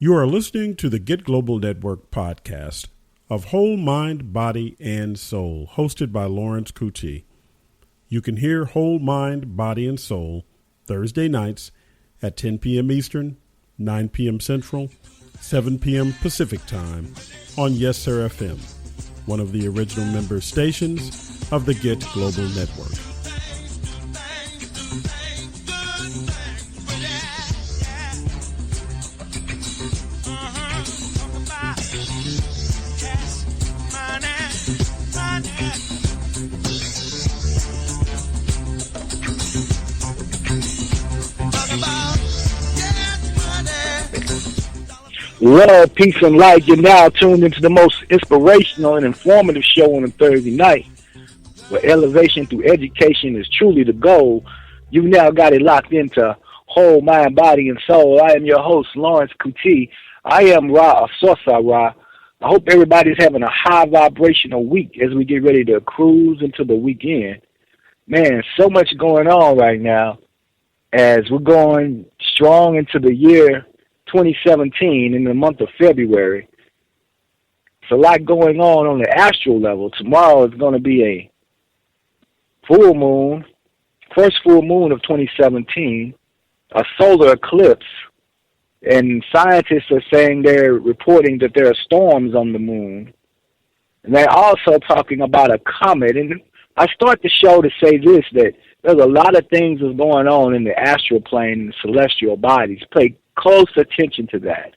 You are listening to the Get Global Network podcast of Whole Mind, Body, and Soul, hosted by Lawrence-Coutee. You can hear Whole Mind, Body, and Soul Thursday nights at 10 p.m. Eastern, 9 p.m. Central, 7 p.m. Pacific Time on Yessurr-FM, one of the original member stations of the Get Global Network. Love, peace, and light. You're now tuned into the most inspirational and informative show on a Thursday night, where elevation through education is truly the goal. You've now got it locked into Whole Mind, Body, and Soul. I am your host, Lawrence-Coutee. I am Ra of Sosa Ra. I hope everybody's having a high vibrational week as we get ready to cruise into the weekend. Man, so much going on right now as we're going strong into the year 2017 in the month of February. It's a lot going on the astral level. Tomorrow is going to be a full moon, first full moon of 2017, a solar eclipse, and scientists are saying they're reporting that there are storms on the moon. And they're also talking about a comet. And I start the show to say this, that there's a lot of things that's going on in the astral plane and celestial bodies. Pay close attention to that.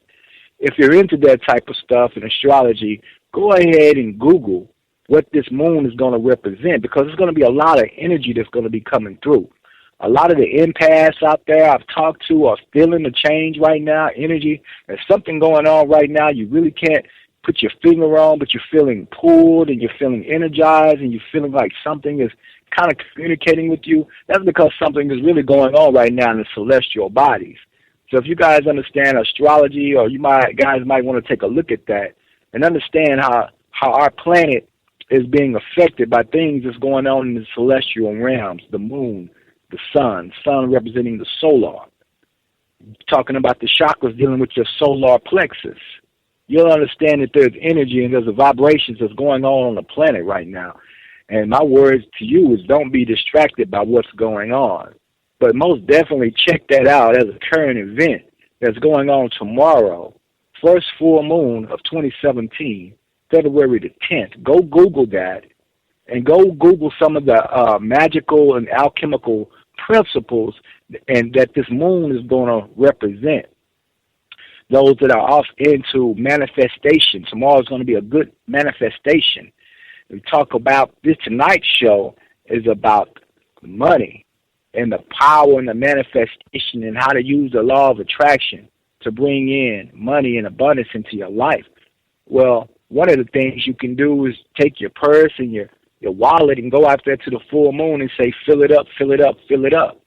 If you're into that type of stuff in astrology, go ahead and Google what this moon is going to represent, because there's going to be a lot of energy that's going to be coming through. A lot of the empaths out there I've talked to are feeling the change right now, energy. There's something going on right now you really can't put your finger on, but you're feeling pulled and you're feeling energized and you're feeling like something is kind of communicating with you. That's because something is really going on right now in the celestial bodies. So if you guys understand astrology, or guys might want to take a look at that and understand how our planet is being affected by things that's going on in the celestial realms, the moon, the sun representing the solar. Talking about the chakras dealing with your solar plexus. You'll understand that there's energy and there's a vibrations that's going on the planet right now. And my words to you is don't be distracted by what's going on. But most definitely check that out as a current event that's going on tomorrow, first full moon of 2017, February the 10th. Go Google that, and go Google some of the magical and alchemical principles and that this moon is going to represent. Those that are off into manifestation. Tomorrow is going to be a good manifestation. We talk about this tonight's show is about money and the power and the manifestation and how to use the law of attraction to bring in money and abundance into your life. Well, one of the things you can do is take your purse and your wallet and go out there to the full moon and say, fill it up, fill it up, fill it up.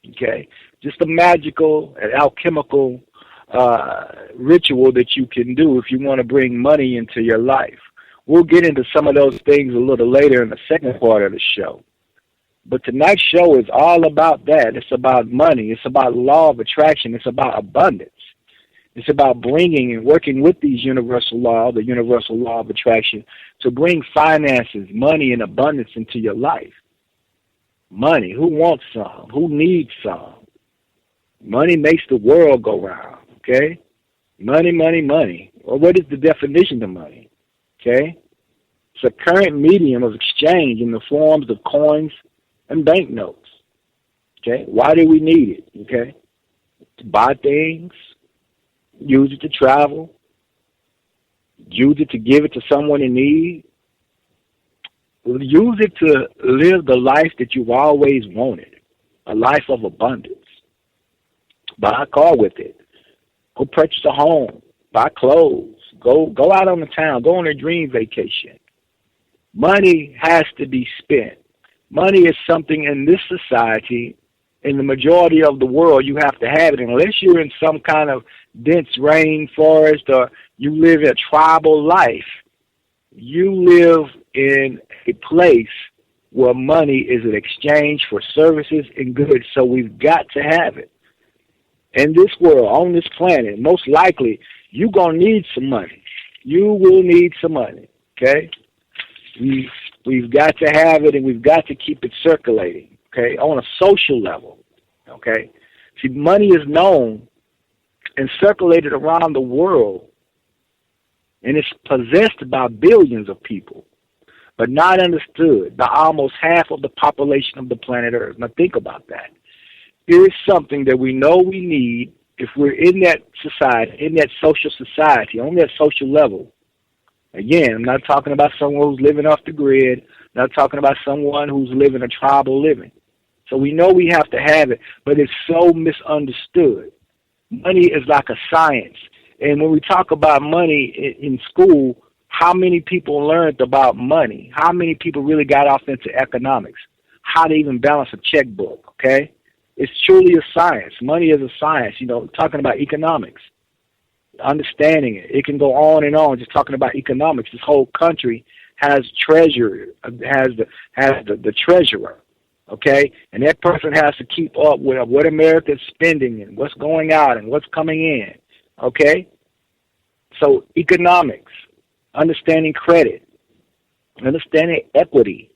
Okay? Just a magical and alchemical ritual that you can do if you want to bring money into your life. We'll get into some of those things a little later in the second part of the show. But tonight's show is all about that. It's about money. It's about law of attraction. It's about abundance. It's about bringing and working with these universal law, the universal law of attraction, to bring finances, money, and abundance into your life. Money. Who wants some? Who needs some? Money makes the world go round, okay? Money, money, money. Well, what is the definition of money? Okay? It's a current medium of exchange in the forms of coins and banknotes. Okay? Why do we need it? Okay? To buy things, use it to travel, use it to give it to someone in need, use it to live the life that you've always wanted, a life of abundance. Buy a car with it. Go purchase a home. Buy clothes. Go out on the town. Go on a dream vacation. Money has to be spent. Money is something in this society, in the majority of the world, you have to have it. Unless you're in some kind of dense rainforest or you live a tribal life, you live in a place where money is an exchange for services and goods, so we've got to have it. in this world, on this planet, most likely, you're going to need some money. You will need some money, okay? We've got to have it, and we've got to keep it circulating, okay, on a social level, okay? See, money is known and circulated around the world, and it's possessed by billions of people, but not understood by almost half of the population of the planet Earth. Now think about that. It is something that we know we need if we're in that society, in that social society, on that social level. Again, I'm not talking about someone who's living off the grid. I'm not talking about someone who's living a tribal living. So we know we have to have it, but it's so misunderstood. Money is like a science. And when we talk about money in school, how many people learned about money? How many people really got off into economics? How to even balance a checkbook, okay? It's truly a science. Money is a science, talking about economics, understanding it. It can go on and on just talking about economics. This whole country has the treasurer, okay? And that person has to keep up with what America's spending and what's going out and what's coming in, okay? So economics, understanding credit, understanding equity,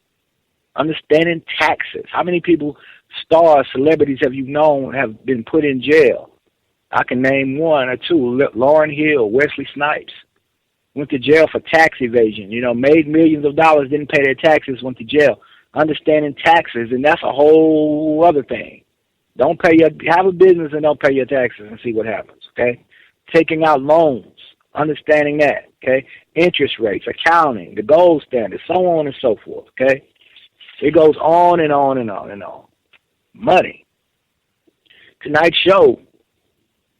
understanding taxes. How many people, stars, celebrities have you known have been put in jail? I can name one or two. Lauryn Hill, Wesley Snipes went to jail for tax evasion. Made millions of dollars, didn't pay their taxes, went to jail. Understanding taxes, and that's a whole other thing. Have a business and don't pay your taxes and see what happens, okay? Taking out loans, understanding that, okay? Interest rates, accounting, the gold standard, so on and so forth, okay? It goes on and on and on and on. Money. Tonight's show,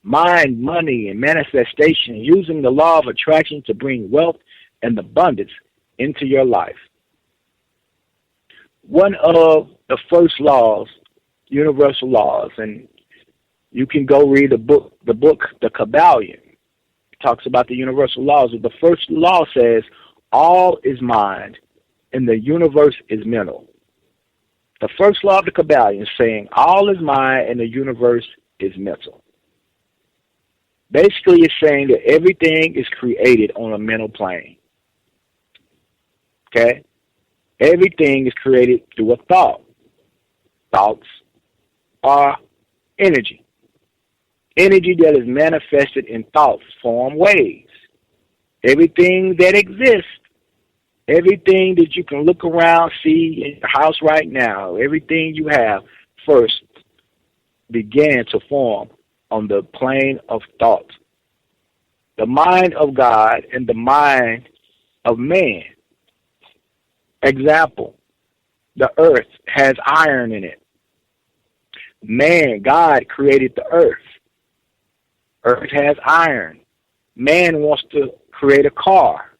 mind, money, and manifestation, using the law of attraction to bring wealth and abundance into your life. One of the first laws, universal laws, and you can go read the book, The Kabbalion. It talks about the universal laws. The first law says, all is mind and the universe is mental. The first law of the Kabbalion is saying, all is mind and the universe is mental. Basically, it's saying that everything is created on a mental plane. Okay? Everything is created through a thought. Thoughts are energy. Energy that is manifested in thoughts form waves. Everything that exists, everything that you can look around, see in your house right now, everything you have first began to form on the plane of thought. The mind of God and the mind of man. Example, the earth has iron in it. God created the earth. Earth has iron. Man wants to create a car.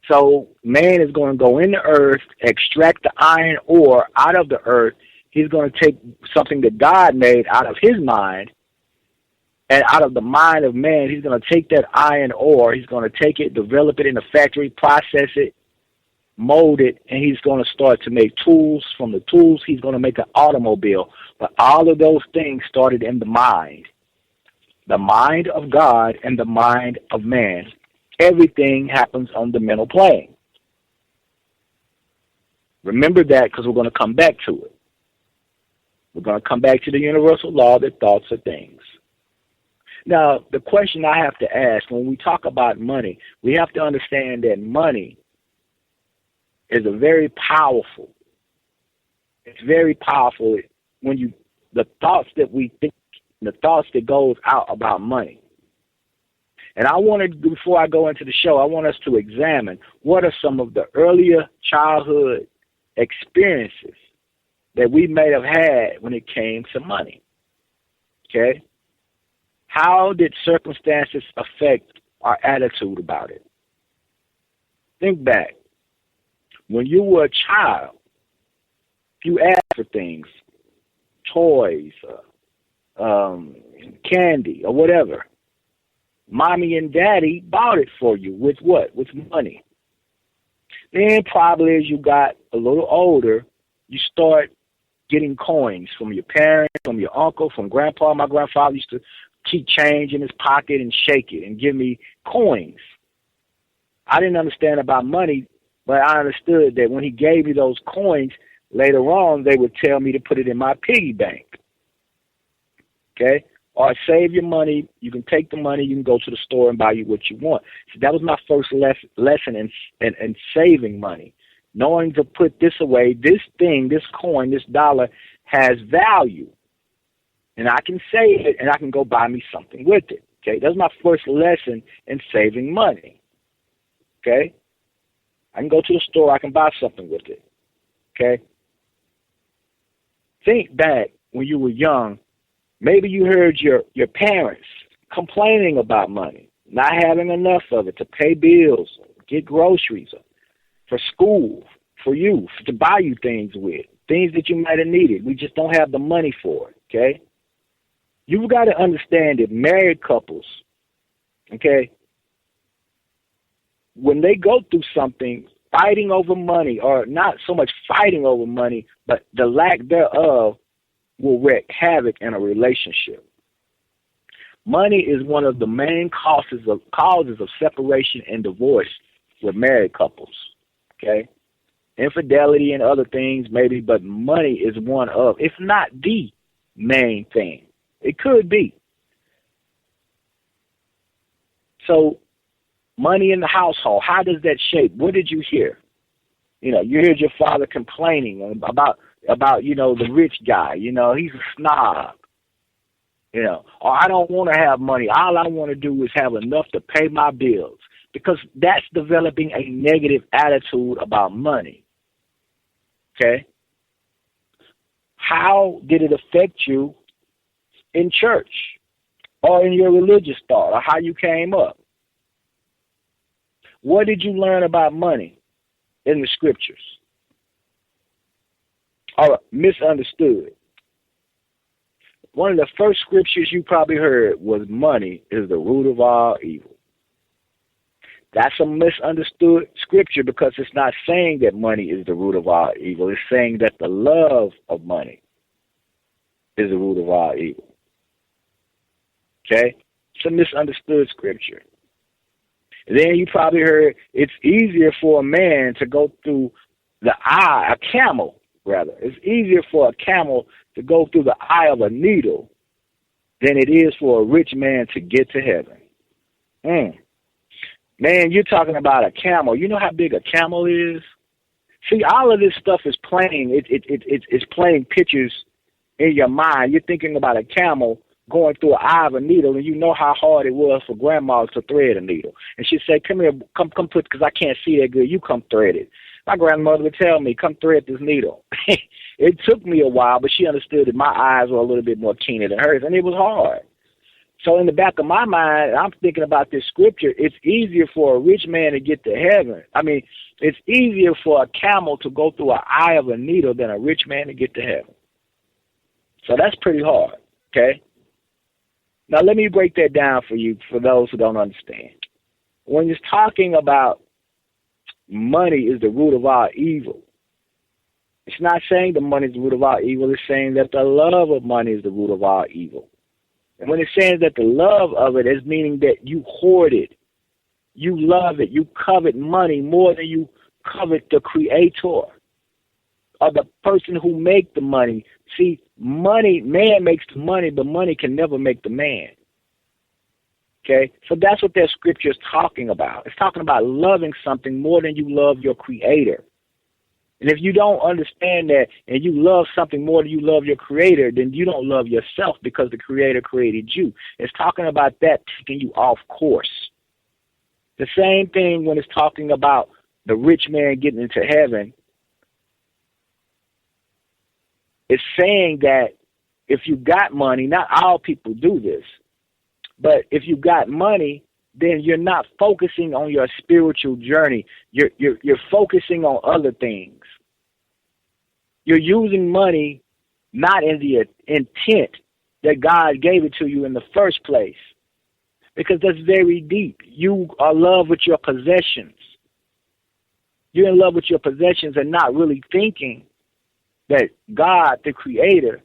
So man is going to go in the earth, extract the iron ore out of the earth. He's going to take something that God made out of his mind, and out of the mind of man, he's going to take that iron ore, he's going to take it, develop it in a factory, process it, mold it, and he's going to start to make tools. From the tools, he's going to make an automobile. But all of those things started in the mind of God and the mind of man. Everything happens on the mental plane. Remember that, because we're going to come back to it. We're going to come back to the universal law that thoughts are things. Now, the question I have to ask, when we talk about money, we have to understand that money is very powerful. It's very powerful when the thoughts that we think, the thoughts that goes out about money. And I wanted, before I go into the show, I want us to examine what are some of the earlier childhood experiences that we may have had when it came to money. Okay? How did circumstances affect our attitude about it? Think back. When you were a child, you asked for things, toys, candy, or whatever. Mommy and daddy bought it for you with what? With money. Then probably as you got a little older, you start getting coins from your parents, from your uncle, from grandpa. My grandfather used to keep change in his pocket and shake it and give me coins. I didn't understand about money, but I understood that when he gave me those coins, later on they would tell me to put it in my piggy bank. Okay? Or save your money. You can take the money. You can go to the store and buy you what you want. So that was my first lesson in saving money. Knowing to put this away, this thing, this coin, this dollar has value. And I can save it and I can go buy me something with it. Okay? That was my first lesson in saving money. Okay? I can go to the store. I can buy something with it. Okay? Think back when you were young. Maybe you heard your parents complaining about money, not having enough of it to pay bills, get groceries, for school, for you, to buy you things with, things that you might have needed. We just don't have the money for it, okay? You've got to understand that married couples, okay, when they go through something, fighting over money, or not so much fighting over money, but the lack thereof, will wreak havoc in a relationship. Money is one of the main causes of separation and divorce with married couples. Okay? Infidelity and other things maybe, but money is one of, if not the main thing. It could be. So, money in the household, how does that shape? What did you hear? You heard your father complaining about the rich guy, he's a snob, or I don't want to have money. All I want to do is have enough to pay my bills, because that's developing a negative attitude about money. Okay? How did it affect you in church or in your religious thought or how you came up? What did you learn about money in the scriptures? Or misunderstood? One of the first scriptures you probably heard was money is the root of all evil. That's a misunderstood scripture because it's not saying that money is the root of all evil. It's saying that the love of money is the root of all evil. Okay? It's a misunderstood scripture. And then you probably heard it's easier for a man to go through a camel. It's easier for a camel to go through the eye of a needle than it is for a rich man to get to heaven. Man, you're talking about a camel. You know how big a camel is? See, all of this stuff is playing. It's playing pictures in your mind. You're thinking about a camel going through an eye of a needle, and you know how hard it was for grandma to thread a needle. And she'd say, come here, come put, because I can't see that good. You come thread it. My grandmother would tell me, come thread this needle. It took me a while, but she understood that my eyes were a little bit more keener than hers, and it was hard. So in the back of my mind, I'm thinking about this scripture. It's easier for a rich man to get to heaven. I mean, it's easier for a camel to go through an eye of a needle than a rich man to get to heaven. So that's pretty hard, okay? Now let me break that down for you, for those who don't understand. When you're talking about money is the root of all evil, it's not saying the money is the root of all evil. It's saying that the love of money is the root of all evil. And when it says that the love of it is meaning that you hoard it, you love it, you covet money more than you covet the creator or the person who make the money. See, money, man makes the money, but money can never make the man. Okay? So that's what that scripture is talking about. It's talking about loving something more than you love your creator. And if you don't understand that and you love something more than you love your creator, then you don't love yourself because the creator created you. It's talking about that taking you off course. The same thing when it's talking about the rich man getting into heaven. It's saying that if you got money, not all people do this, but if you got money, then you're not focusing on your spiritual journey. You're focusing on other things. You're using money not in the intent that God gave it to you in the first place, because that's very deep. You are in love with your possessions. You're in love with your possessions and not really thinking that God, the creator,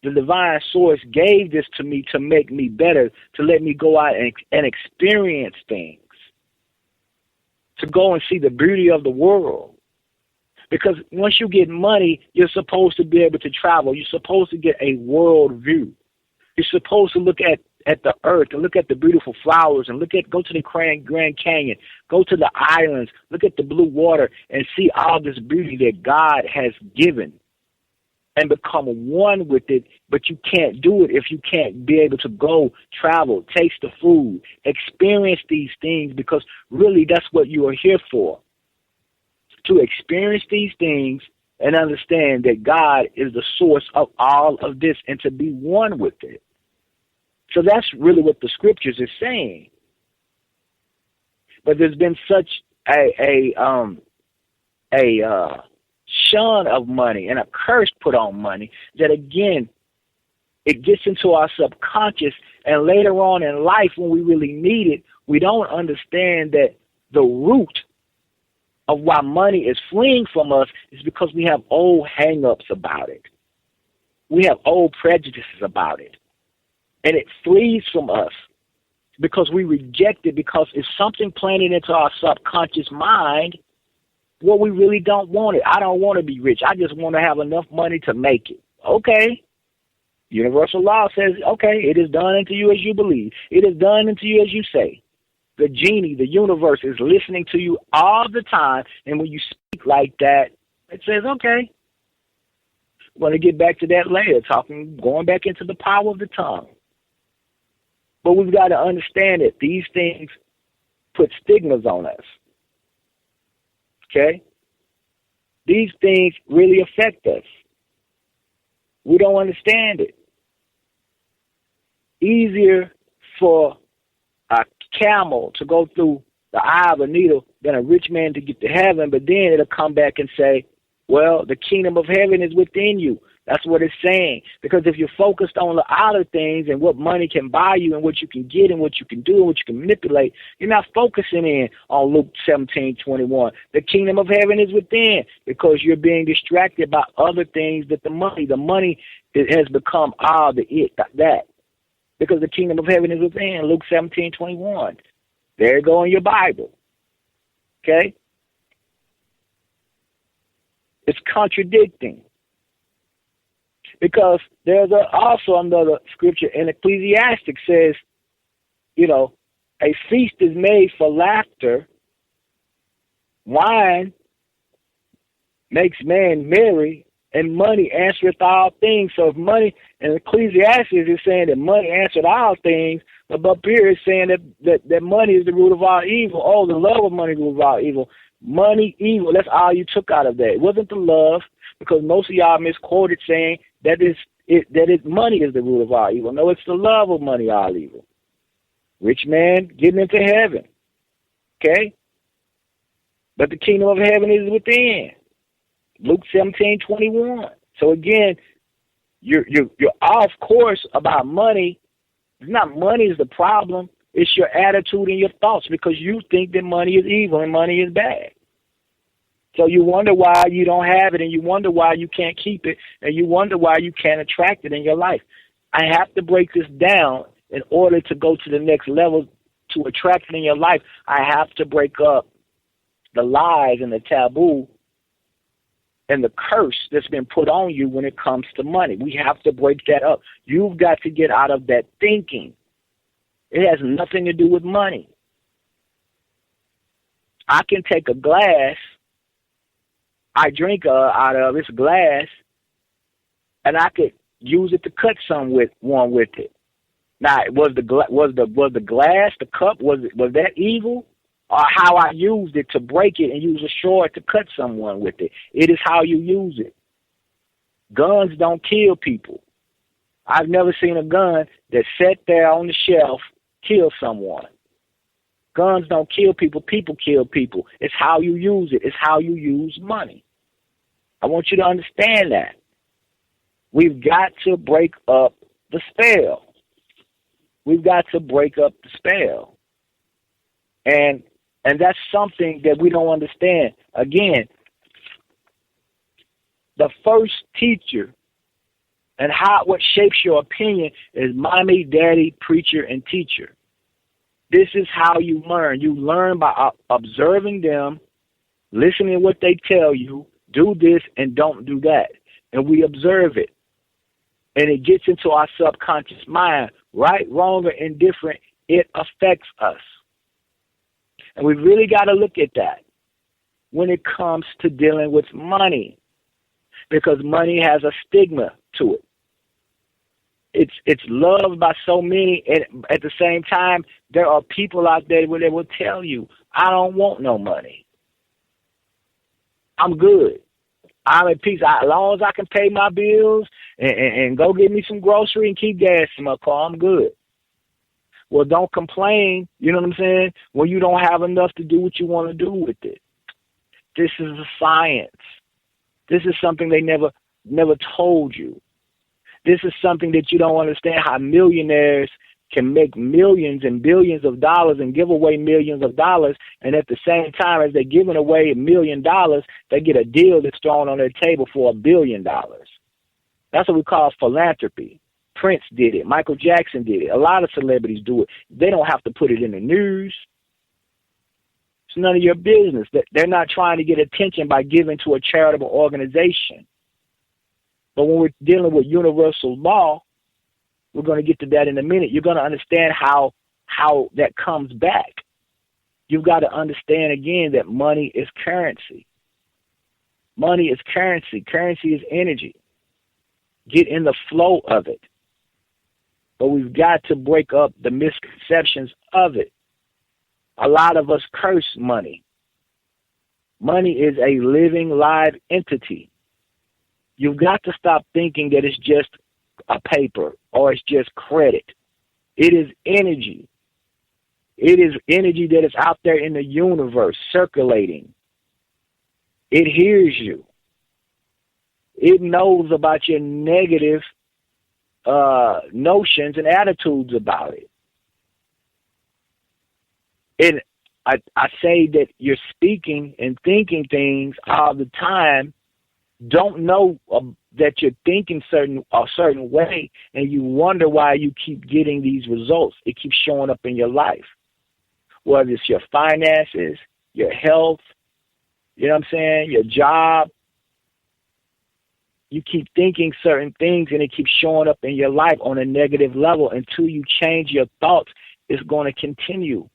The divine source gave this to me to make me better, to let me go out and experience things, to go and see the beauty of the world. Because once you get money, you're supposed to be able to travel. You're supposed to get a world view. You're supposed to look at the earth and look at the beautiful flowers and go to the Grand Canyon, go to the islands, look at the blue water and see all this beauty that God has given and become one with it. But you can't do it if you can't be able to go, travel, taste the food, experience these things, because really that's what you are here for, to experience these things and understand that God is the source of all of this and to be one with it. So that's really what the scriptures is saying. But there's been such a shun of money and a curse put on money that, again, it gets into our subconscious, and later on in life when we really need it, we don't understand that the root of why money is fleeing from us is because we have old hang-ups about it. We have old prejudices about it. And it flees from us because we reject it, because it's something planted into our subconscious mind where we really don't want it. I don't want to be rich. I just want to have enough money to make it. Okay. Universal law says, okay, it is done unto you as you believe. It is done unto you as you say. The genie, the universe, is listening to you all the time. And when you speak like that, it says, okay. I'm going to get back to that later, going back into the power of the tongue. But we've got to understand that these things put stigmas on us. Okay? These things really affect us. We don't understand it. Easier for a camel to go through the eye of a needle than a rich man to get to heaven, but then it'll come back and say, well, the kingdom of heaven is within you. That's what it's saying. Because if you're focused on the outer things and what money can buy you and what you can get and what you can do and what you can manipulate, you're not focusing in on Luke 17:21. The kingdom of heaven is within, because you're being distracted by other things that the money it has become all that. Because the kingdom of heaven is within, Luke 17:21. There you go in your Bible. Okay? It's contradicting. Because there's also another scripture in Ecclesiastes says, a feast is made for laughter. Wine makes man merry, and money answereth all things. So if money, and Ecclesiastes is saying that money answered all things, but up here is saying that money is the root of all evil. Oh, the love of money is the root of all evil. Money, evil, that's all you took out of that. It wasn't the love, because most of y'all misquoted saying that money is the root of all evil. No, it's the love of money, all evil. Rich man getting into heaven. Okay? But the kingdom of heaven is within. Luke 17:21. So again, you're off course about money. It's not money is the problem. It's your attitude and your thoughts, because you think that money is evil and money is bad. So you wonder why you don't have it, and you wonder why you can't keep it, and you wonder why you can't attract it in your life. I have to break this down in order to go to the next level to attract it in your life. I have to break up the lies and the taboo and the curse that's been put on you when it comes to money. We have to break that up. You've got to get out of that thinking. It has nothing to do with money. I can take a glass I drink out of this glass, and I could use it to cut one with it. Now, was the glass, the cup, was that evil, or how I used it to break it and use a sword to cut someone with it? It is how you use it. Guns don't kill people. I've never seen a gun that sat there on the shelf kill someone. Guns don't kill people. People kill people. It's how you use it. It's how you use money. I want you to understand that. We've got to break up the spell. We've got to break up the spell. And that's something that we don't understand. Again, the first teacher And what shapes your opinion is mommy, daddy, preacher, and teacher. This is how you learn. You learn by observing them, listening to what they tell you, do this and don't do that. And we observe it. And it gets into our subconscious mind. Right, wrong, or indifferent, it affects us. And we really got to look at that when it comes to dealing with money, because money has a stigma to it. It's loved by so many, and at the same time, there are people out there where they will tell you, I don't want no money. I'm good. I'm at peace. As long as I can pay my bills and go get me some grocery and keep gas in my car, I'm good. Well, don't complain, you know what I'm saying, when you don't have enough to do what you want to do with it. This is a science. This is something they never told you. This is something that you don't understand, how millionaires can make millions and billions of dollars and give away millions of dollars, and at the same time as they're giving away $1 million, they get a deal that's thrown on their table for $1 billion. That's what we call philanthropy. Prince did it. Michael Jackson did it. A lot of celebrities do it. They don't have to put it in the news. It's none of your business. They're not trying to get attention by giving to a charitable organization. But when we're dealing with universal law, we're going to get to that in a minute. You're going to understand how that comes back. You've got to understand again that money is currency. Money is currency. Currency is energy. Get in the flow of it. But we've got to break up the misconceptions of it. A lot of us curse money. Money is a living, live entity. You've got to stop thinking that it's just a paper or it's just credit. It is energy. It is energy that is out there in the universe circulating. It hears you. It knows about your negative notions and attitudes about it. And I say that you're speaking and thinking things all the time. Don't know that you're thinking a certain way, and you wonder why you keep getting these results. It keeps showing up in your life, whether it's your finances, your health, you know what I'm saying, your job. You keep thinking certain things, and it keeps showing up in your life on a negative level. Until you change your thoughts, it's going to continue.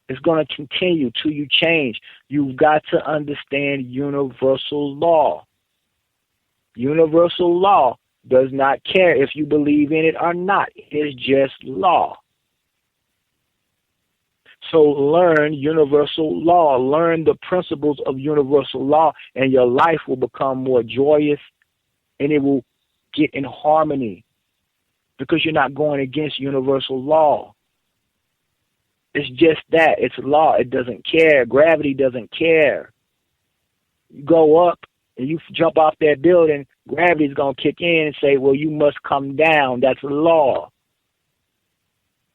It's going to continue till you change. You've got to understand universal law. Universal law does not care if you believe in it or not. It is just law. So learn universal law. Learn the principles of universal law, and your life will become more joyous, and it will get in harmony because you're not going against universal law. It's just that. It's law. It doesn't care. Gravity doesn't care. You go up and you jump off that building, gravity's going to kick in and say, well, you must come down. That's law.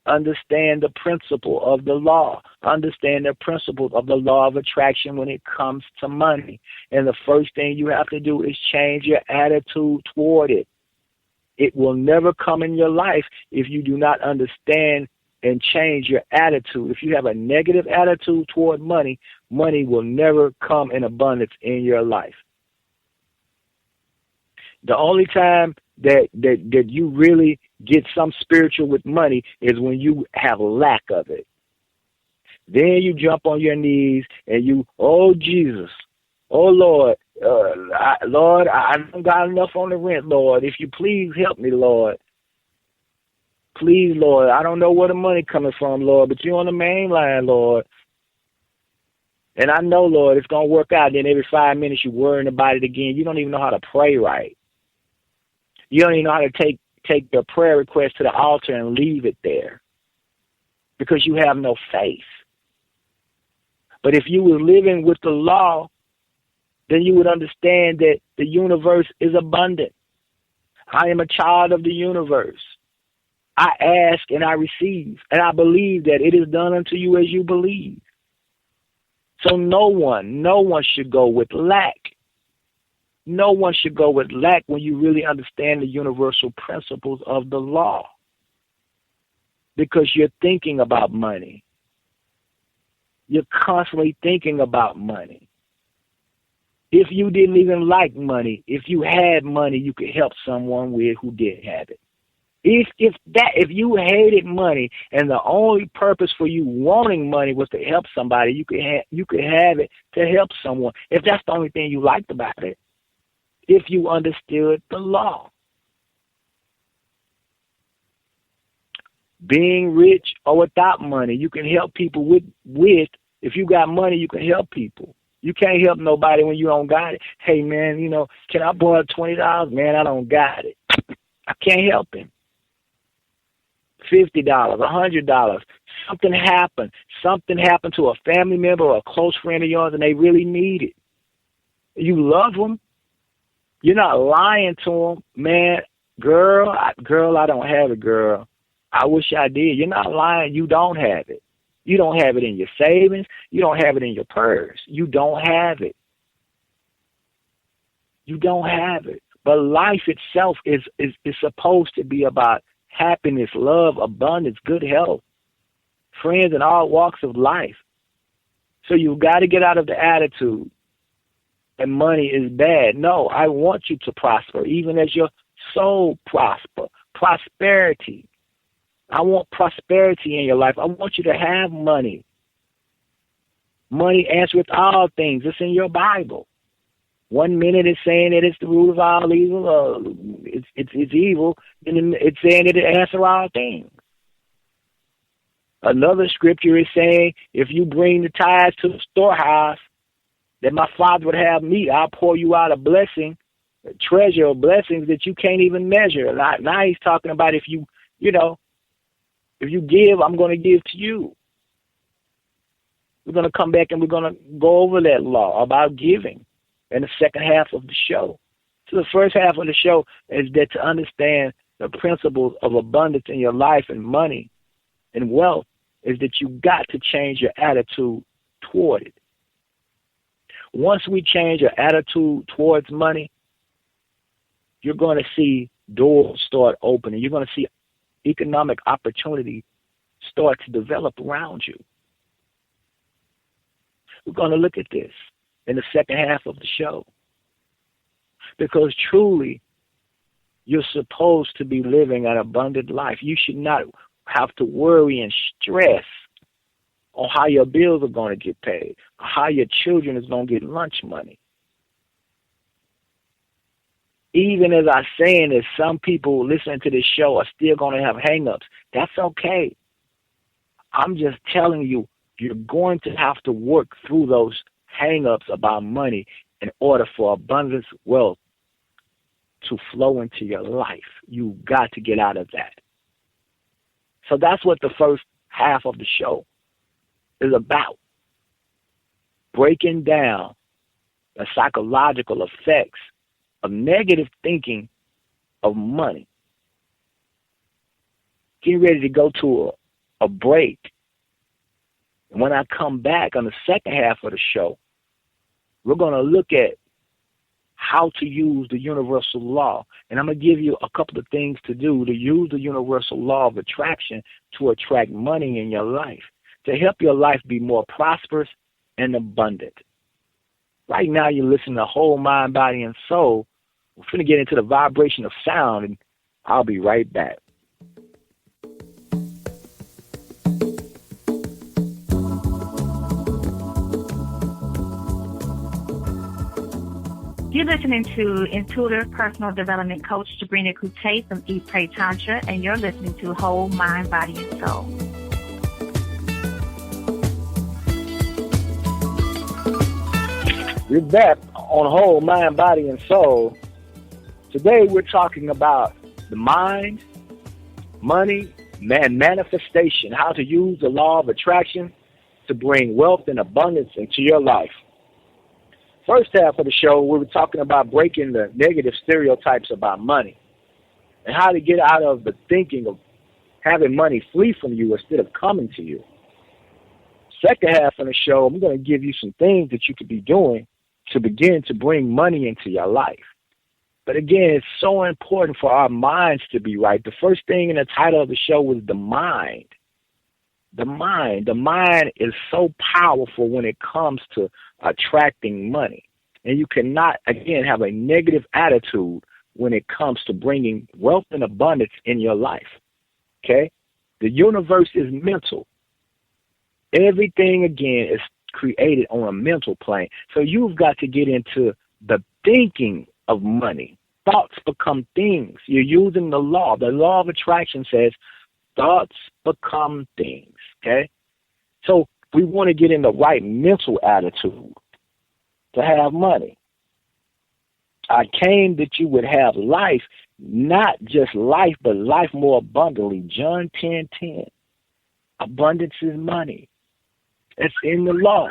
Understand the principle of the law. Understand the principles of the law of attraction when it comes to money. And the first thing you have to do is change your attitude toward it. It will never come in your life if you do not understand and change your attitude. If you have a negative attitude toward money, money will never come in abundance in your life. The only time that you really get some spiritual with money is when you have lack of it. Then you jump on your knees and you, oh Jesus, oh Lord, Lord, I don't got enough on the rent, Lord. If you please help me, Lord. Please, Lord, I don't know where the money coming from, Lord, but you're on the main line, Lord. And I know, Lord, it's going to work out. Then every 5 minutes you're worrying about it again. You don't even know how to pray right. You don't even know how to take your prayer request to the altar and leave it there because you have no faith. But if you were living with the law, then you would understand that the universe is abundant. I am a child of the universe. I ask and I receive, and I believe that it is done unto you as you believe. So no one should go with lack. No one should go with lack when you really understand the universal principles of the law. Because you're thinking about money. You're constantly thinking about money. If you didn't even like money, if you had money, you could help someone with who did have it. If you hated money and the only purpose for you wanting money was to help somebody, you could have it to help someone. If that's the only thing you liked about it, if you understood the law. Being rich or without money, you can help people with. If you got money, you can help people. You can't help nobody when you don't got it. Hey, man, can I borrow $20? Man, I don't got it. I can't help him. $50, $100. Something happened. Something happened to a family member or a close friend of yours, and they really need it. You love them. You're not lying to them. Man, girl, I don't have it, girl. I wish I did. You're not lying. You don't have it. You don't have it in your savings. You don't have it in your purse. You don't have it. You don't have it. But life itself is supposed to be about happiness, love, abundance, good health, friends in all walks of life. So you've got to get out of the attitude that money is bad. No, I want you to prosper, even as your soul prosper. Prosperity. I want prosperity in your life. I want you to have money. Money answereth all things. It's in your Bible. 1 minute it's saying that it's the root of all evil, it's evil, and it's saying that it answers all things. Another scripture is saying, if you bring the tithes to the storehouse, that my Father would have meat, I'll pour you out a blessing, a treasure of blessings that you can't even measure. Now he's talking about if you give, I'm going to give to you. We're going to come back and we're going to go over that law about giving in the second half of the show. So the first half of the show is that to understand the principles of abundance in your life and money and wealth is that you got to change your attitude toward it. Once we change our attitude towards money, you're going to see doors start opening. You're going to see economic opportunity start to develop around you. We're going to look at this in the second half of the show. Because truly, you're supposed to be living an abundant life. You should not have to worry and stress on how your bills are going to get paid, or how your children is going to get lunch money. Even as I'm saying this, some people listening to this show are still going to have hang-ups. That's okay. I'm just telling you, you're going to have to work through those hang-ups about money in order for abundance wealth to flow into your life. You've got to get out of that. So that's what the first half of the show is about. Breaking down the psychological effects of negative thinking of money. Getting ready to go to a break. And when I come back on the second half of the show, we're going to look at how to use the universal law. And I'm going to give you a couple of things to do to use the universal law of attraction to attract money in your life, to help your life be more prosperous and abundant. Right now, you're listening to Whole Mind, Body, and Soul. We're going to get into the vibration of sound, and I'll be right back. You're listening to intuitive personal development coach Lawrence-Coutee from East Pray Tantra, and you're listening to Whole Mind, Body, and Soul. We're back on Whole Mind, Body, and Soul. Today we're talking about the mind, money, and manifestation, how to use the law of attraction to bring wealth and abundance into your life. First half of the show, we were talking about breaking the negative stereotypes about money and how to get out of the thinking of having money flee from you instead of coming to you. Second half of the show, I'm going to give you some things that you could be doing to begin to bring money into your life. But again, it's so important for our minds to be right. The first thing in the title of the show was the mind. The mind. The mind is so powerful when it comes to attracting money. And you cannot, again, have a negative attitude when it comes to bringing wealth and abundance in your life. Okay? The universe is mental. Everything, again, is created on a mental plane. So you've got to get into the thinking of money. Thoughts become things. You're using the law. The law of attraction says thoughts become things. Okay? So we want to get in the right mental attitude to have money. I came that you would have life, not just life, but life more abundantly. John 10:10. Abundance is money. It's in the law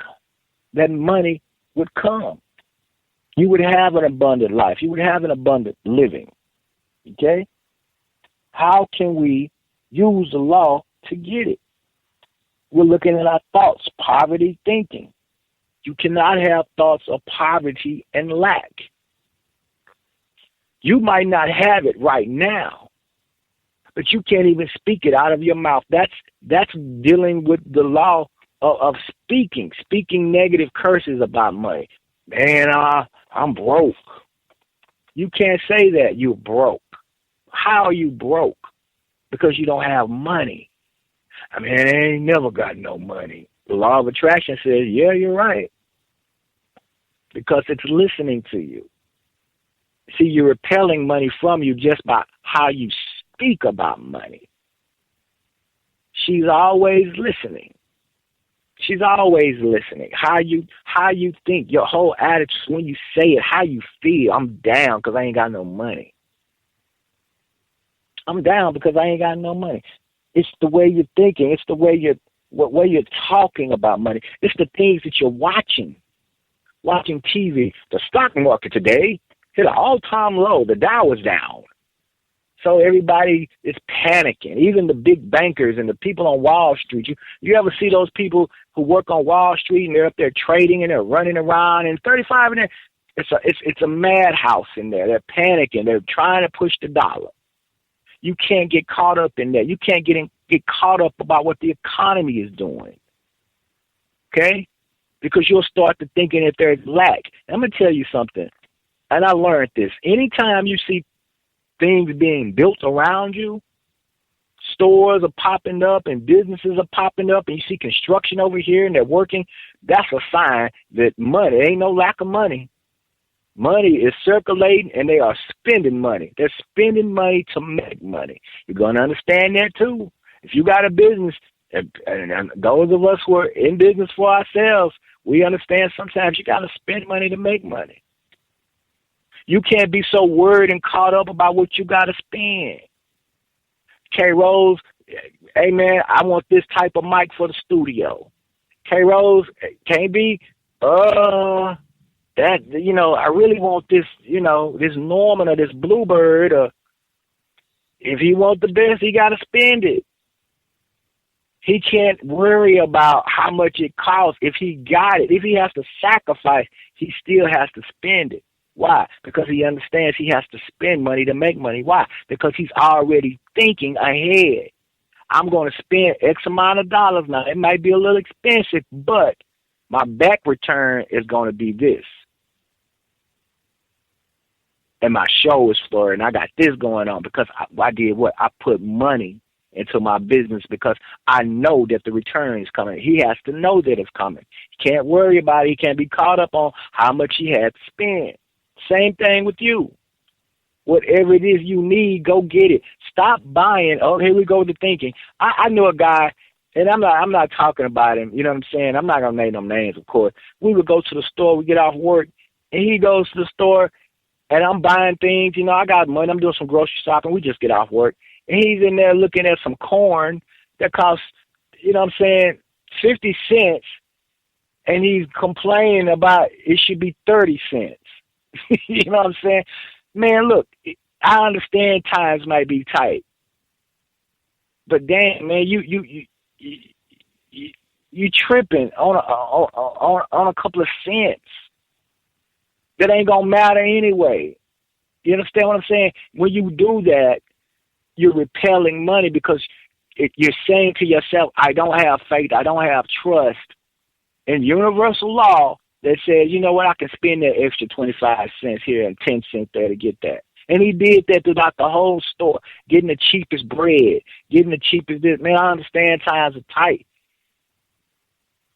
that money would come. You would have an abundant life. You would have an abundant living. Okay? How can we use the law to get it? We're looking at our thoughts, poverty thinking. You cannot have thoughts of poverty and lack. You might not have it right now, but you can't even speak it out of your mouth. That's dealing with the law of speaking negative curses about money. Man, I'm broke. You can't say that you're broke. How are you broke? Because you don't have money. I mean, I ain't never got no money. The law of attraction says, yeah, you're right. Because it's listening to you. See, you're repelling money from you just by how you speak about money. She's always listening. She's always listening. How you think, your whole attitude, when you say it, how you feel. I'm down because I ain't got no money. I'm down because I ain't got no money. It's the way you're thinking. It's the way you're talking about money. It's the things that you're watching. Watching TV. The stock market today hit an all-time low. The Dow was down. So everybody is panicking. Even the big bankers and the people on Wall Street. You ever see those people who work on Wall Street and they're up there trading and they're running around and 35 in there? It's a madhouse in there. They're panicking. They're trying to push the dollar. You can't get caught up in that. You can't get caught up about what the economy is doing. Okay? Because you'll start to thinking if there's lack. I'm going to tell you something, and I learned this. Anytime you see things being built around you, stores are popping up and businesses are popping up, and you see construction over here and they're working, that's a sign that money, ain't no lack of money. Money is circulating, and they are spending money. They're spending money to make money. You're going to understand that, too. If you got a business, and those of us who are in business for ourselves, we understand sometimes you got to spend money to make money. You can't be so worried and caught up about what you got to spend. K. Rose, hey, man, I want this type of mic for the studio. K. Rose, can't be, I really want this, this Norman or this Bluebird, or if he wants the best, he got to spend it. He can't worry about how much it costs. If he got it, if he has to sacrifice, he still has to spend it. Why? Because he understands he has to spend money to make money. Why? Because he's already thinking ahead. I'm going to spend X amount of dollars now. It might be a little expensive, but my back return is going to be this. And my show is flourishing. I got this going on because I did what? I put money into my business because I know that the return is coming. He has to know that it's coming. He can't worry about it. He can't be caught up on how much he had to spend. Same thing with you. Whatever it is you need, go get it. Stop buying. Oh, here we go with the thinking. I knew a guy, and I'm not talking about him. You know what I'm saying? I'm not going to name them names, of course. We would go to the store. We get off work, and he goes to the store, and I'm buying things. I got money. I'm doing some grocery shopping. We just get off work. And he's in there looking at some corn that costs, 50 cents, and he's complaining about it should be 30 cents. You know what I'm saying? Man, look, I understand times might be tight, but damn, man, you tripping on a couple of cents. That ain't going to matter anyway. You understand what I'm saying? When you do that, you're repelling money because you're saying to yourself, I don't have faith, I don't have trust in universal law that says, you know what, I can spend that extra 25 cents here and 10 cents there to get that. And he did that throughout the whole store, getting the cheapest bread, getting the cheapest this. Man, I understand times are tight.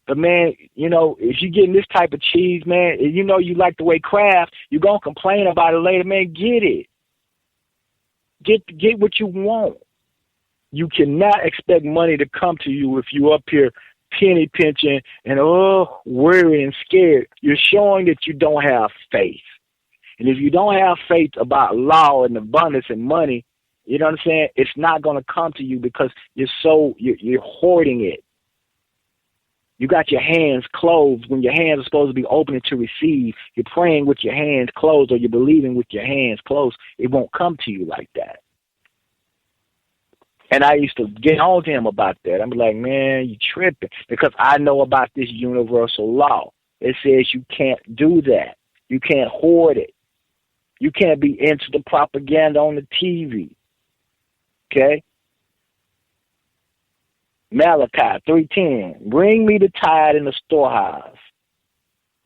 But, man, you know, if you're getting this type of cheese, man, and you know you like the way Kraft, you're going to complain about it later, man. Get it. Get what you want. You cannot expect money to come to you if you're up here penny pinching and, worried and scared. You're showing that you don't have faith. And if you don't have faith about law and abundance and money, you know what I'm saying, it's not going to come to you because you're hoarding it. You got your hands closed when your hands are supposed to be open to receive. You're praying with your hands closed or you're believing with your hands closed. It won't come to you like that. And I used to get on to him about that. I'm like, man, you tripping. Because I know about this universal law. It says you can't do that. You can't hoard it. You can't be into the propaganda on the TV. Okay? Malachi 3:10, bring me the tithe in the storehouse,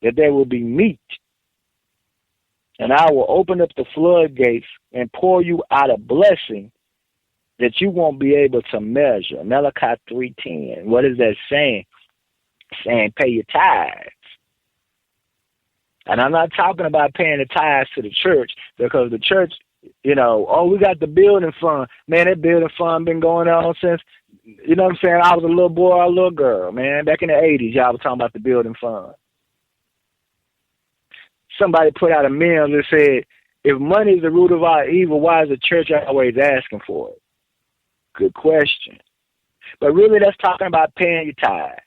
that there will be meat, and I will open up the floodgates and pour you out a blessing that you won't be able to measure. Malachi 3:10. What is that saying? Saying pay your tithes. And I'm not talking about paying the tithes to the church, because the church, you know, we got the building fund. Man, that building fund been going on since, you know what I'm saying, I was a little boy or a little girl, man. Back in the 80s, y'all were talking about the building fund. Somebody put out a meme that said, if money is the root of our evil, why is the church always asking for it? Good question. But really, that's talking about paying your tithes.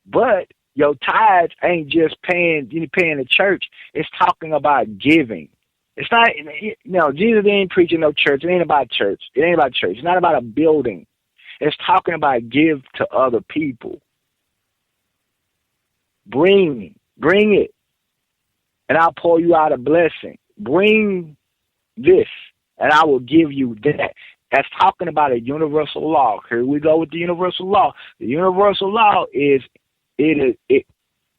But your tithes ain't just paying the church. It's talking about giving. It's not, you know, Jesus ain't preaching no church. It ain't about church. It ain't about church. It's not about a building. It's talking about give to other people. Bring it, and I'll pour you out a blessing. Bring this, and I will give you that. That's talking about a universal law. Here we go with the universal law. The universal law is, it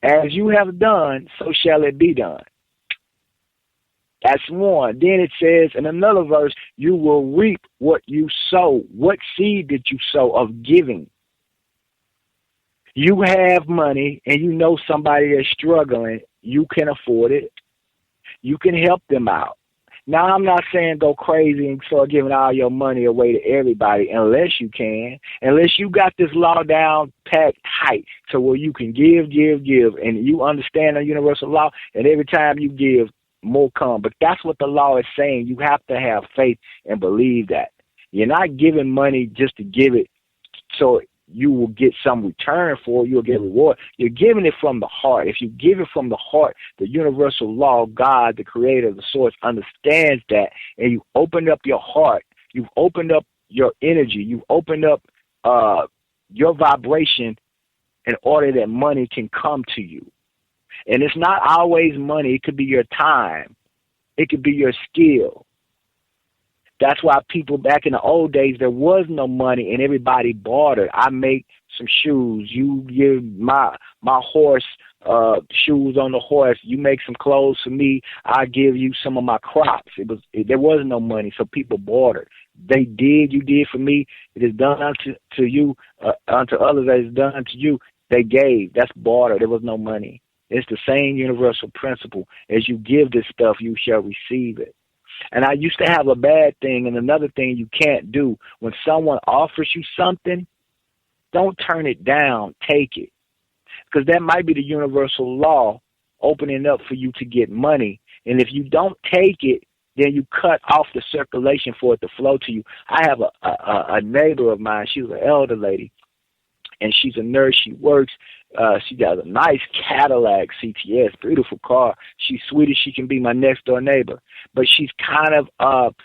as you have done, so shall it be done. That's one. Then it says in another verse, you will reap what you sow. What seed did you sow of giving? You have money and you know somebody is struggling. You can afford it. You can help them out. Now, I'm not saying go crazy and start giving all your money away to everybody unless you can. Unless you got this law down packed tight to where you can give, and you understand the universal law, and every time you give, more come. But that's what the law is saying. You have to have faith and believe that. You're not giving money just to give it so you will get some return for it. You'll get reward. You're giving it from the heart. If you give it from the heart, the universal law, God, the creator, the source, understands that, and you open up your heart. You've opened up your energy. You've opened up your vibration in order that money can come to you. And it's not always money. It could be your time. It could be your skill. That's why people back in the old days, there was no money and everybody bartered. I make some shoes. You give my horse shoes on the horse. You make some clothes for me. I give you some of my crops. There was no money, so people bartered. They did. You did for me. It is done unto you, unto others as is done unto you. They gave. That's barter. There was no money. It's the same universal principle. As you give this stuff, you shall receive it. And I used to have a bad thing, and another thing you can't do. When someone offers you something, don't turn it down. Take it. Because that might be the universal law opening up for you to get money. And if you don't take it, then you cut off the circulation for it to flow to you. I have a neighbor of mine. She was an elder lady, and she's a nurse. She works. She got a nice Cadillac CTS, beautiful car. She's sweet as she can be, my next door neighbor. But she's kind of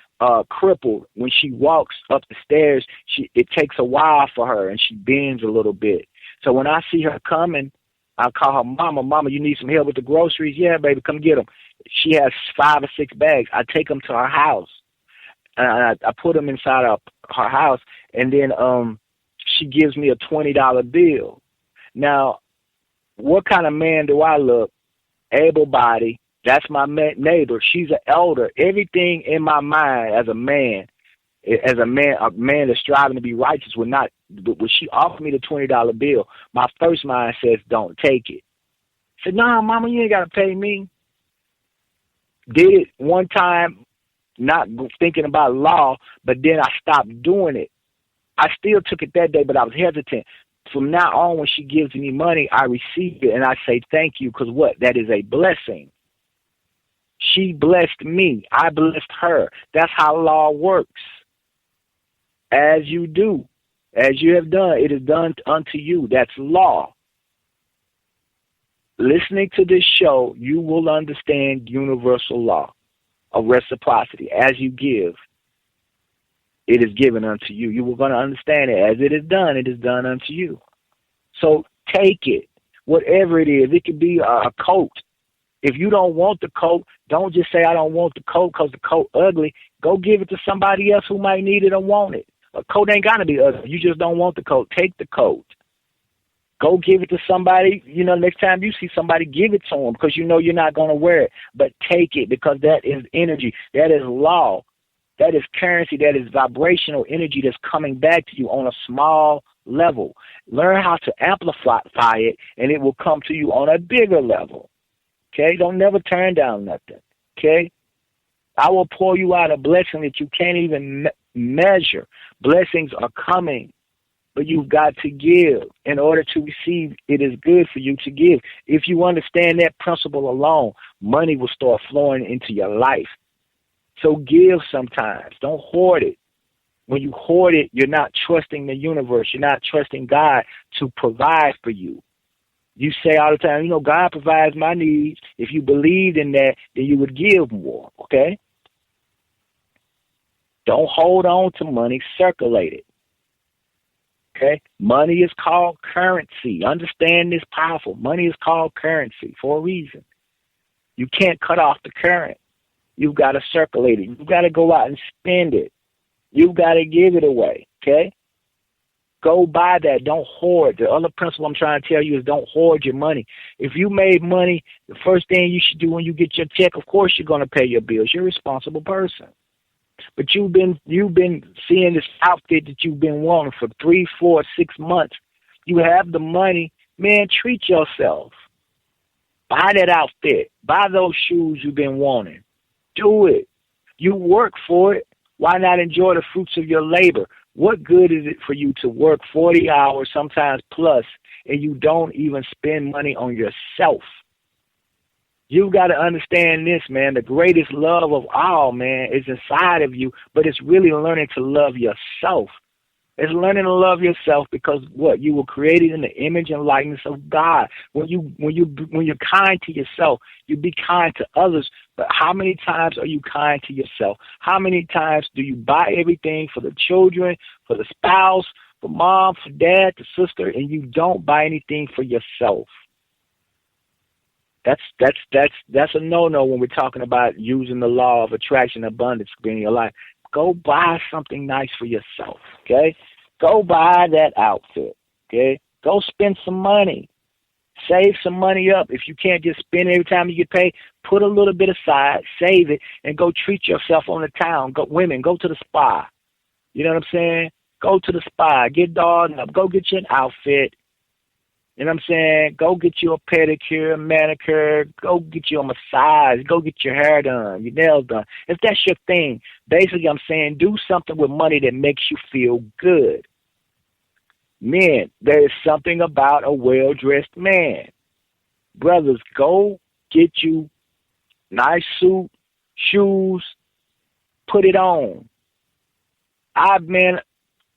crippled. When she walks up the stairs, it takes a while for her, and she bends a little bit. So when I see her coming, I call her mama. Mama, you need some help with the groceries? Yeah, baby, come get them. She has 5 or 6 bags. I take them to her house. I put them inside her house, and then she gives me a $20 bill. Now, what kind of man do I look? Able-bodied. That's my neighbor. She's an elder. Everything in my mind as a man that's striving to be righteous would not. But when she offered me the $20 bill, my first mind says, "Don't take it." I said, "No, Mama, you ain't got to pay me." Did it one time, not thinking about law, but then I stopped doing it. I still took it that day, but I was hesitant. From now on, when she gives me money, I receive it, and I say thank you, because what? That is a blessing. She blessed me. I blessed her. That's how law works. As you do, as you have done, it is done unto you. That's law. Listening to this show, you will understand universal law of reciprocity. As you give, it is given unto you. You were going to understand it. As it is done unto you. So take it, whatever it is. It could be a coat. If you don't want the coat, don't just say, "I don't want the coat because the coat ugly." Go give it to somebody else who might need it or want it. A coat ain't got to be ugly. You just don't want the coat. Take the coat. Go give it to somebody. Next time you see somebody, give it to them, because you know you're not going to wear it. But take it, because that is energy. That is law. That is currency. That is vibrational energy that's coming back to you on a small level. Learn how to amplify it, and it will come to you on a bigger level. Okay? Don't never turn down nothing. Okay? I will pour you out a blessing that you can't even measure. Blessings are coming, but you've got to give. In order to receive, it is good for you to give. If you understand that principle alone, money will start flowing into your life. So give sometimes. Don't hoard it. When you hoard it, you're not trusting the universe. You're not trusting God to provide for you. You say all the time, God provides my needs. If you believed in that, then you would give more, okay? Don't hold on to money. Circulate it, okay? Money is called currency. Understand this powerful. Money is called currency for a reason. You can't cut off the current. You've got to circulate it. You've got to go out and spend it. You've got to give it away, okay? Go buy that. Don't hoard. The other principle I'm trying to tell you is don't hoard your money. If you made money, the first thing you should do when you get your check, of course you're going to pay your bills. You're a responsible person. But you've been seeing this outfit that you've been wanting for 3, 4, 6 months. You have the money. Man, treat yourself. Buy that outfit. Buy those shoes you've been wanting. Do it. You work for it. Why not enjoy the fruits of your labor? What good is it for you to work 40 hours, sometimes plus, and you don't even spend money on yourself? You've got to understand this, man. The greatest love of all, man, is inside of you, but it's really learning to love yourself. It's learning to love yourself because what? You were created in the image and likeness of God. When you're kind to yourself, you be kind to others. But how many times are you kind to yourself? How many times do you buy everything for the children, for the spouse, for mom, for dad, the sister, and you don't buy anything for yourself? That's a no-no when we're talking about using the law of attraction, abundance in your life. Go buy something nice for yourself, okay? Go buy that outfit, okay? Go spend some money. Save some money up. If you can't just spend every time you get paid, put a little bit aside, save it, and go treat yourself on the town. Women, go to the spa. You know what I'm saying? Go to the spa. Get dolled up. Go get you an outfit. You know what I'm saying? Go get you a pedicure, a manicure. Go get you a massage. Go get your hair done, your nails done. If that's your thing, basically I'm saying do something with money that makes you feel good. Men, there is something about a well-dressed man. Brothers, go get you nice suit, shoes, put it on.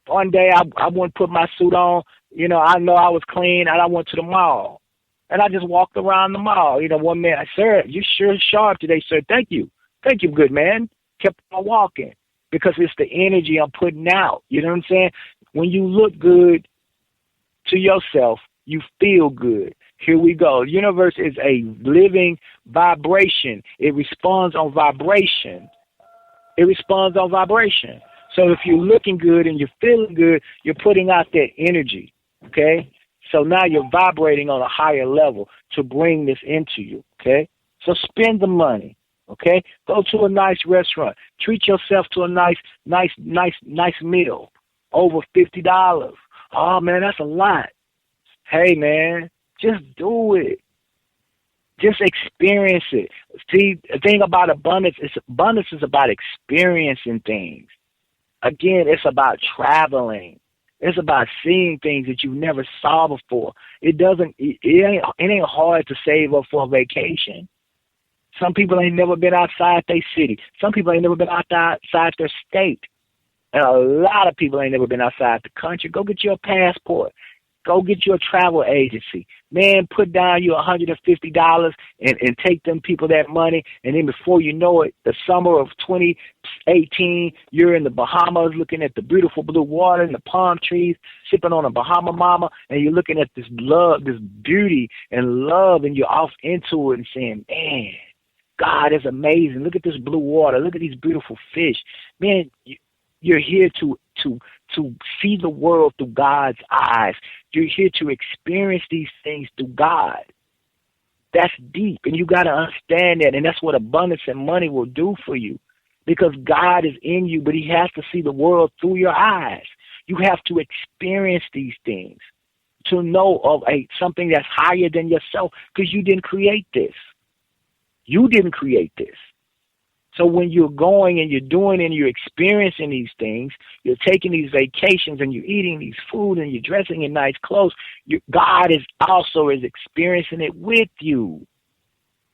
One day I wouldn't put my suit on. I know I was clean, and I went to the mall. And I just walked around the mall. One man, I said, "Sir, you sure sharp today, sir. Thank you. Thank you, good man." Kept on walking because it's the energy I'm putting out. You know what I'm saying? When you look good to yourself, You feel good. Here we go. The universe is a living vibration. It responds on vibration. It responds on vibration. So if you're looking good and you're feeling good, you're putting out that energy, okay? So now you're vibrating on a higher level to bring this into you, okay? So spend the money, okay? Go to a nice restaurant. Treat yourself to a nice meal. Over $50. Oh, man, that's a lot. Hey, man, just do it. Just experience it. See, the thing about abundance is about experiencing things. Again, it's about traveling. It's about seeing things that you never saw before. It ain't hard to save up for a vacation. Some people ain't never been outside their city. Some people ain't never been outside their state. And a lot of people ain't never been outside the country. Go get your passport. Go get your travel agency. Man, put down you $150 and take them people that money. And then before you know it, the summer of 2018, you're in the Bahamas looking at the beautiful blue water and the palm trees, sipping on a Bahama Mama, and you're looking at this love, this beauty and love, and you're off into it and saying, man, God is amazing. Look at this blue water. Look at these beautiful fish. Man, you're here to see the world through God's eyes. You're here to experience these things through God. That's deep, and you got to understand that, and that's what abundance and money will do for you, because God is in you, but he has to see the world through your eyes. You have to experience these things to know of something that's higher than yourself, because you didn't create this. You didn't create this. So when you're going and you're doing and you're experiencing these things, you're taking these vacations and you're eating these food and you're dressing in nice clothes, God is experiencing it with you,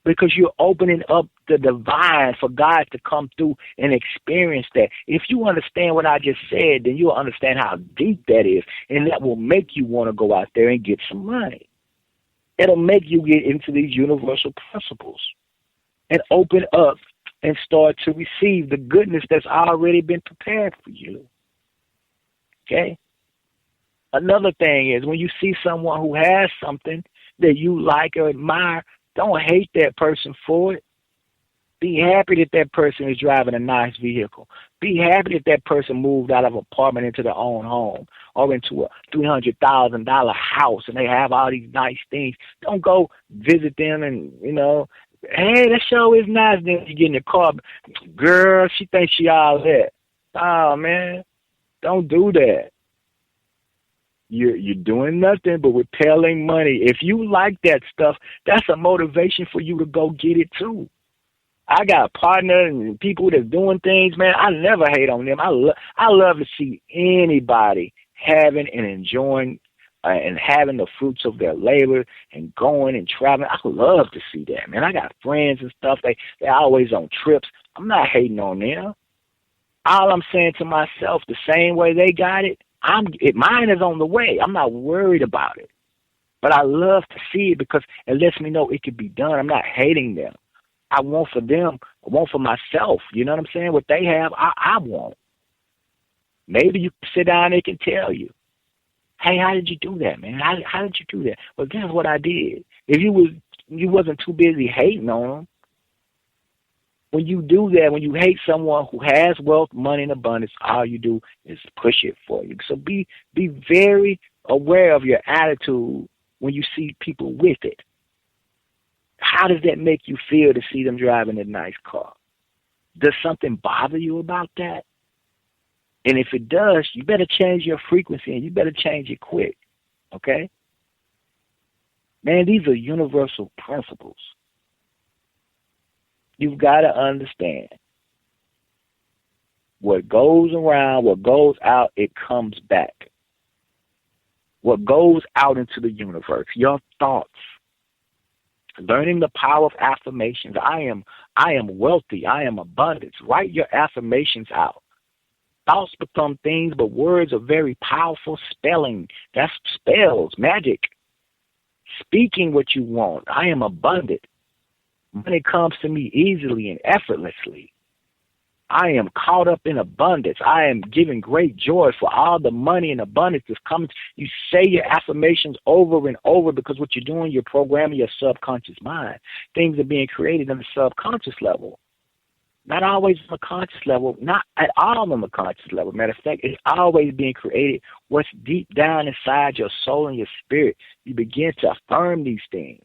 because you're opening up the divine for God to come through and experience that. If you understand what I just said, then you'll understand how deep that is, and that will make you want to go out there and get some money. It'll make you get into these universal principles and open up and start to receive the goodness that's already been prepared for you. Okay? Another thing is, when you see someone who has something that you like or admire, don't hate that person for it. Be happy that that person is driving a nice vehicle. Be happy that that person moved out of an apartment into their own home or into a $300,000 house and they have all these nice things. Don't go visit them and, hey, that show is nice. Then you get in the car, girl, she thinks she all that. Oh, man, don't do that. You're doing nothing but repelling money. If you like that stuff, that's a motivation for you to go get it too. I got a partner and people that's doing things, man. I never hate on them. I love to see anybody having and enjoying and having the fruits of their labor and going and traveling. I love to see that, man. I got friends and stuff. They're always on trips. I'm not hating on them. All I'm saying to myself, the same way they got it, mine is on the way. I'm not worried about it. But I love to see it because it lets me know it could be done. I'm not hating them. I want for them. I want for myself. You know what I'm saying? What they have, I want. Maybe you can sit down and they can tell you, hey, how did you do that, man? How did you do that? Well, this is what I did. If you wasn't too busy hating on them, when you do that, when you hate someone who has wealth, money, and abundance, all you do is push it for you. So be very aware of your attitude when you see people with it. How does that make you feel to see them driving a nice car? Does something bother you about that? And if it does, you better change your frequency and you better change it quick, okay? Man, these are universal principles. You've got to understand. What goes around, what goes out, it comes back. What goes out into the universe, your thoughts. Learning the power of affirmations. I am wealthy. I am abundant. Write your affirmations out. Thoughts become things, but words are very powerful. Spelling, that's spells, magic. Speaking what you want. I am abundant. Money comes to me easily and effortlessly. I am caught up in abundance. I am giving great joy for all the money and abundance that's coming. You say your affirmations over and over because what you're doing, you're programming your subconscious mind. Things are being created on the subconscious level. Not always on the conscious level, not at all on the conscious level. Matter of fact, it's always being created. What's deep down inside your soul and your spirit, you begin to affirm these things.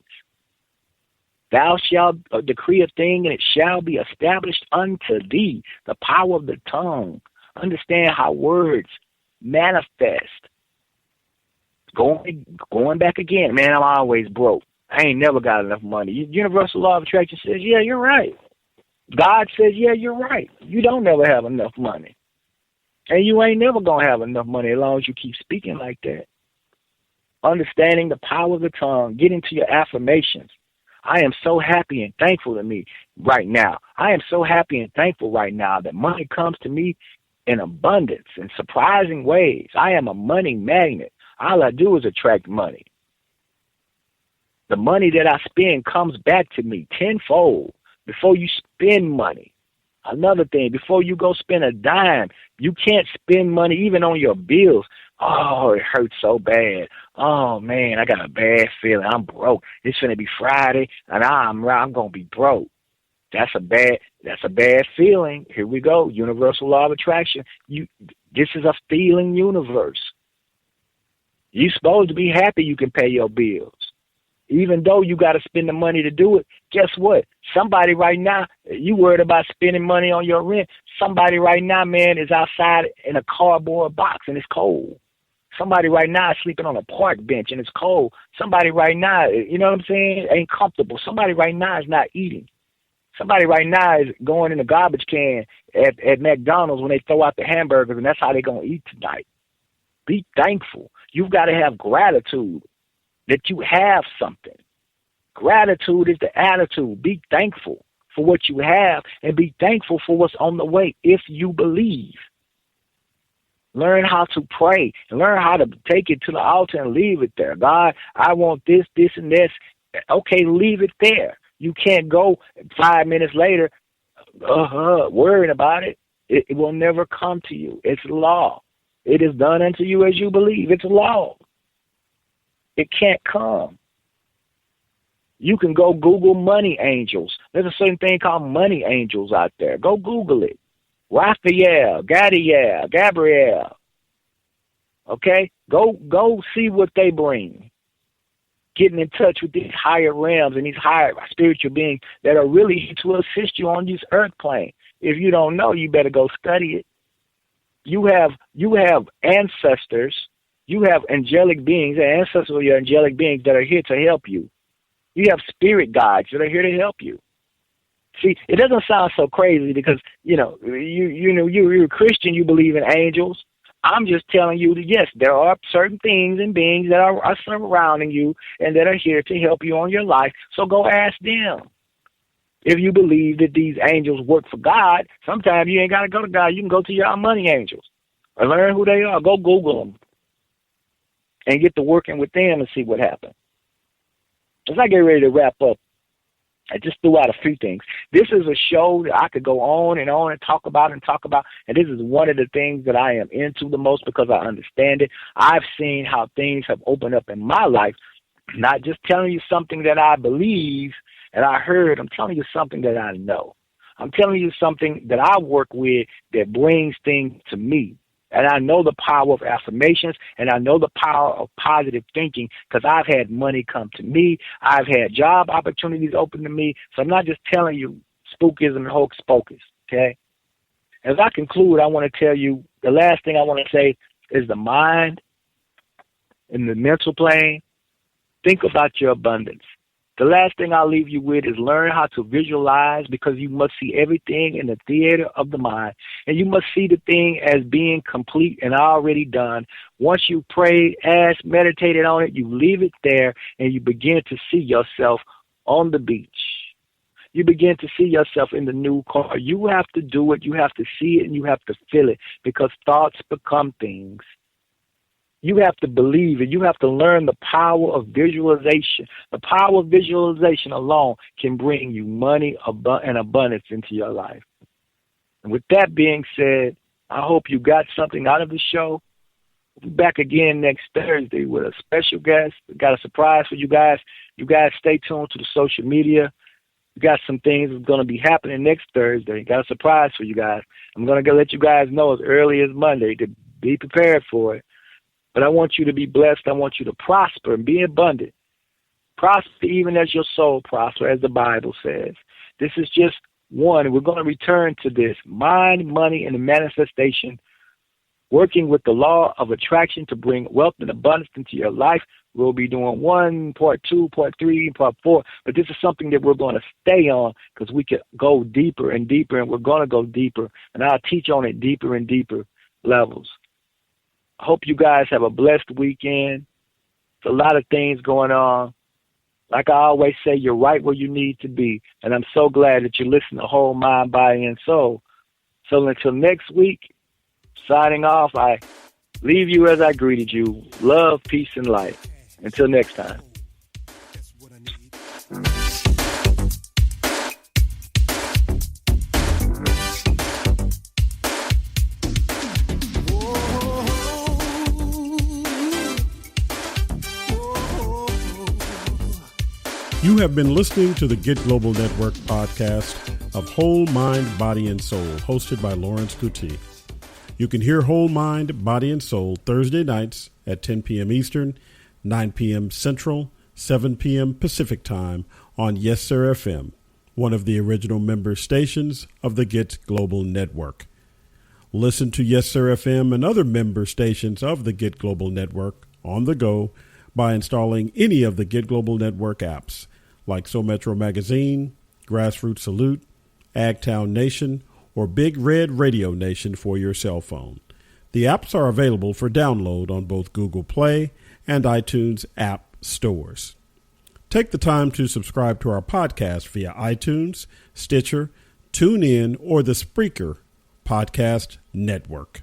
Thou shalt decree a thing, and it shall be established unto thee. The power of the tongue. Understand how words manifest. Going back again, man, I'm always broke. I ain't never got enough money. Universal law of attraction says, yeah, you're right. God says, yeah, you're right. You don't never have enough money. And you ain't never going to have enough money as long as you keep speaking like that. Understanding the power of the tongue. Get into your affirmations. I am so happy and thankful to me right now. I am so happy and thankful right now that money comes to me in abundance, in surprising ways. I am a money magnet. All I do is attract money. The money that I spend comes back to me tenfold. Before you spend money. Another thing, before you go spend a dime, you can't spend money even on your bills. Oh, it hurts so bad. Oh, man, I got a bad feeling. I'm broke. It's going to be Friday, and I'm going to be broke. That's a bad feeling. Here we go. Universal law of attraction. This is a feeling universe. You're supposed to be happy you can pay your bills. Even though you got to spend the money to do it, guess what? Somebody right now, you worried about spending money on your rent. Somebody right now, man, is outside in a cardboard box and it's cold. Somebody right now is sleeping on a park bench and it's cold. Somebody right now, you know what I'm saying, ain't comfortable. Somebody right now is not eating. Somebody right now is going in the garbage can at McDonald's when they throw out the hamburgers, and that's how they're going to eat tonight. Be thankful. You've got to have gratitude that you have something. Gratitude is the attitude. Be thankful for what you have and be thankful for what's on the way if you believe. Learn how to pray and learn how to take it to the altar and leave it there. God, I want this, this, and this. Okay, leave it there. You can't go 5 minutes later worrying about it. It will never come to you. It's law. It is done unto you as you believe. It's law. It can't come. You can go Google money angels. There's a certain thing called money angels out there. Go Google it. Raphael, Gadiel, Gabrielle. Okay? Go see what they bring. Getting in touch with these higher realms and these higher spiritual beings that are really here to assist you on this earth plane. If you don't know, you better go study it. You have ancestors. You have angelic beings, and ancestors are your angelic beings that are here to help you. You have spirit guides that are here to help you. See, it doesn't sound so crazy because, you're a Christian, you believe in angels. I'm just telling you that, yes, there are certain things and beings that are surrounding you and that are here to help you on your life. So go ask them. If you believe that these angels work for God, sometimes you ain't got to go to God. You can go to your money angels or learn who they are. Go Google them and get to working with them and see what happens. As I get ready to wrap up, I just threw out a few things. This is a show that I could go on and talk about, and this is one of the things that I am into the most because I understand it. I've seen how things have opened up in my life, not just telling you something that I believe and I heard. I'm telling you something that I know. I'm telling you something that I work with that brings things to me. And I know the power of affirmations, and I know the power of positive thinking because I've had money come to me. I've had job opportunities open to me. So I'm not just telling you spookism and hocus pocus, okay? As I conclude, I want to tell you the last thing I want to say is the mind and the mental plane. Think about your abundance. The last thing I'll leave you with is learn how to visualize because you must see everything in the theater of the mind. And you must see the thing as being complete and already done. Once you pray, ask, meditated on it, you leave it there and you begin to see yourself on the beach. You begin to see yourself in the new car. You have to do it. You have to see it and you have to feel it because thoughts become things. You have to believe it. You have to learn the power of visualization. The power of visualization alone can bring you money and abundance into your life. And with that being said, I hope you got something out of the show. We'll be back again next Thursday with a special guest. We got a surprise for you guys. You guys stay tuned to the social media. We got some things that's going to be happening next Thursday. Got a surprise for you guys. I'm going to let you guys know as early as Monday to be prepared for it. But I want you to be blessed. I want you to prosper and be abundant. Prosper even as your soul prosper, as the Bible says. This is just one. We're going to return to this. Mind, money, and the manifestation. Working with the law of attraction to bring wealth and abundance into your life. We'll be doing 1, part 2, part 3, part 4. But this is something that we're going to stay on because we can go deeper and deeper, and we're going to go deeper. And I'll teach on it deeper and deeper levels. I hope you guys have a blessed weekend. There's a lot of things going on. Like I always say, you're right where you need to be. And I'm so glad that you listen to Whole Mind, Body, and Soul. So until next week, signing off, I leave you as I greeted you. Love, peace, and light. Until next time. You have been listening to the Get Global Network podcast of Whole Mind, Body, and Soul, hosted by Lawrence-Coutee. You can hear Whole Mind, Body, and Soul Thursday nights at 10 p.m. Eastern, 9 p.m. Central, 7 p.m. Pacific Time on Yessurr-FM, one of the original member stations of the Get Global Network. Listen to Yessurr-FM and other member stations of the Get Global Network on the go by installing any of the Get Global Network apps like So Metro Magazine, Grassroots Salute, Agtown Nation, or Big Red Radio Nation for your cell phone. The apps are available for download on both Google Play and iTunes app stores. Take the time to subscribe to our podcast via iTunes, Stitcher, TuneIn, or the Spreaker Podcast Network.